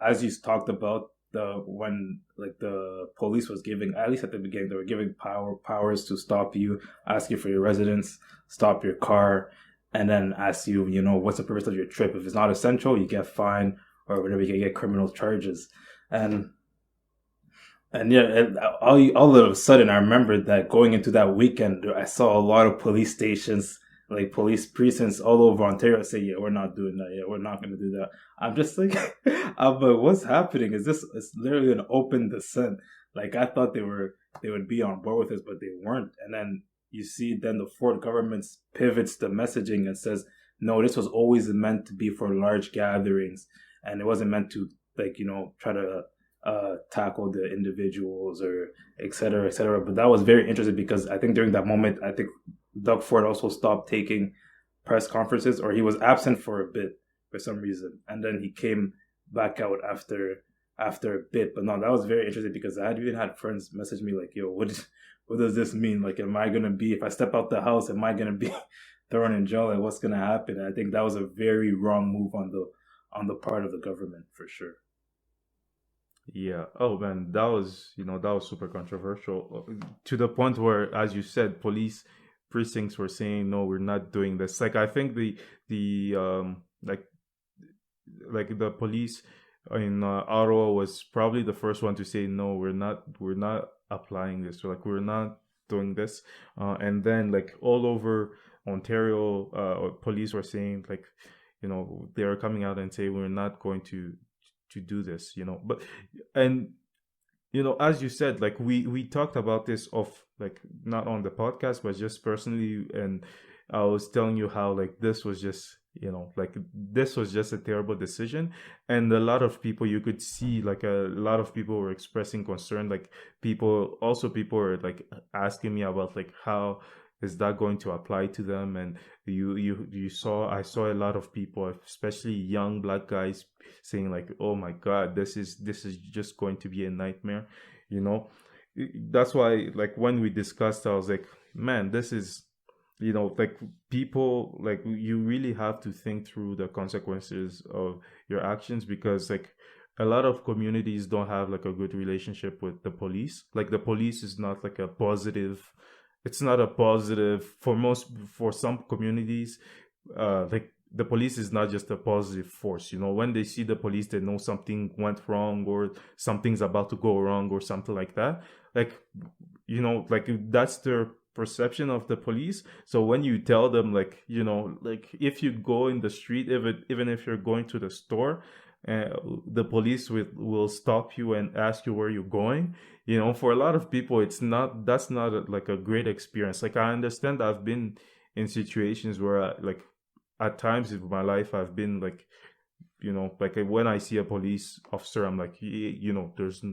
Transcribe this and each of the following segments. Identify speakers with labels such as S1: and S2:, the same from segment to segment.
S1: as you talked about the when like the police was giving, at least at the beginning, they were giving powers to stop you, ask you for your residence, stop your car, and then ask you, what's the purpose of your trip. If it's not essential, you get fined or whatever. You can get criminal charges, and yeah, all of a sudden, I remembered that going into that weekend, I saw a lot of police stations, like police precincts all over Ontario say, yeah, we're not doing that. Yeah, we're not going to do that. I'm just like, I'm like, what's happening? Is this, it's literally an open descent. Like, I thought they would be on board with this, but they weren't. And then you see, then the Ford government pivots the messaging and says, no, this was always meant to be for large gatherings. And it wasn't meant to, like, try to tackle the individuals or et cetera, et cetera. But that was very interesting because I think during that moment, I think Doug Ford also stopped taking press conferences, or he was absent for a bit for some reason, and then he came back out after a bit. But no, that was very interesting because I had even had friends message me like, "Yo, what does this mean? Like, am I gonna be, if I step out the house, am I gonna be thrown in jail? Like, what's gonna happen?" And I think that was a very wrong move on the part of the government for sure.
S2: Yeah. Oh man, that was super controversial to the point where, as you said, police precincts were saying, no, we're not doing this. Like, I think the like the police in Ottawa was probably the first one to say, no, we're not applying this. Like, we're not doing this. And then, like, all over Ontario, police were saying, like, they are coming out and say, we're not going to do this. But, and as you said, like, we talked about this off, like, not on the podcast, but just personally. And I was telling you how, like, this was just, like, this was just a terrible decision. And a lot of people, you could see, like, a lot of people were expressing concern. Like, people were, like, asking me about, like, how is that going to apply to them. And I saw a lot of people, especially young black guys, saying, like, oh my god, this is just going to be a nightmare. you know that's why, like, when we discussed, I was like, man, this is, like, people, like, you really have to think through the consequences of your actions, because, like, a lot of communities don't have, like, a good relationship with the police. Like, the police is not like a positive, it's not a positive for some communities. Like, the police is not just a positive force. When they see the police, they know something went wrong, or something's about to go wrong, or something like that. Like, like, that's their perception of the police. So when you tell them, like, like, if you go in the street, even if you're going to the store, uh, the police will stop you and ask you where you're going. For a lot of people, that's not like a great experience. Like, I understand, I've been in situations where like, at times in my life, I've been like, like, when I see a police officer, I'm like, there's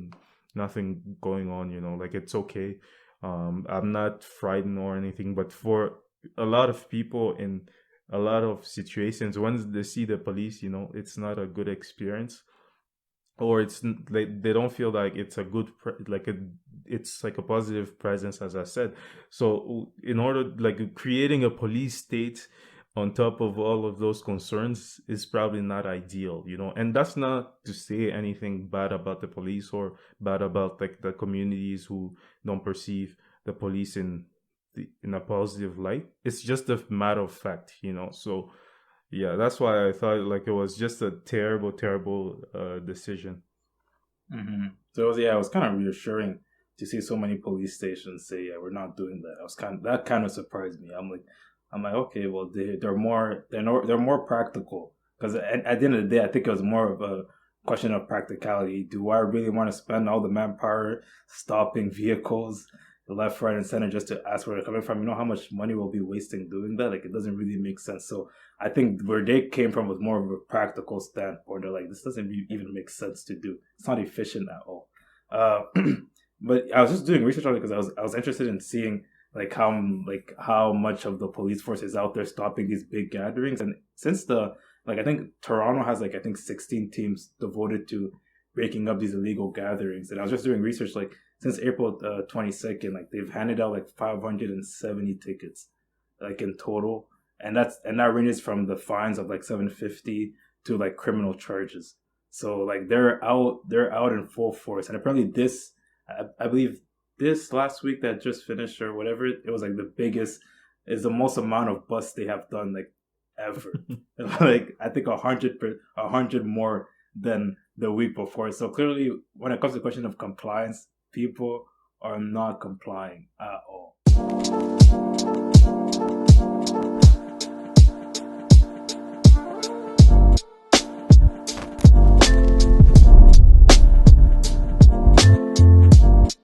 S2: nothing going on, like, it's okay. I'm not frightened or anything. But for a lot of people in a lot of situations, when they see the police, it's not a good experience, or like, they don't feel like it's a good it's like a positive presence, as I said. So in order, like, creating a police state on top of all of those concerns is probably not ideal. And that's not to say anything bad about the police, or bad about, like, the communities who don't perceive the police in a positive light. It's just a matter of fact. So yeah, that's why I thought, like, it was just a terrible, terrible decision.
S1: So yeah, it was kind of reassuring to see so many police stations say, "Yeah, we're not doing that." I was that kind of surprised me. I'm like, okay, well, they're more practical, because at the end of the day, I think it was more of a question of practicality. Do I really want to spend all the manpower stopping vehicles left, right, and center just to ask where they're coming from? You know how much money we'll be wasting doing that? Like, it doesn't really make sense. So I think where they came from was more of a practical standpoint. They're like, this doesn't even make sense to do. It's not efficient at all. Uh, but I was just doing research on it because I was interested in seeing how much of the police force is out there stopping these big gatherings. And since I think Toronto has, like, I think 16 teams devoted to breaking up these illegal gatherings. And I was just doing research, like, since April 22nd, like, they've handed out like 570 tickets, like, in total. And that ranges from the fines of like 750 to like criminal charges. So like they're out in full force, and apparently this, I believe this last week that just finished or whatever, it was like the biggest, is the most amount of busts they have done like ever. Like I think 100 more than the week before. So clearly, when it comes to the question of compliance, people are not complying at all.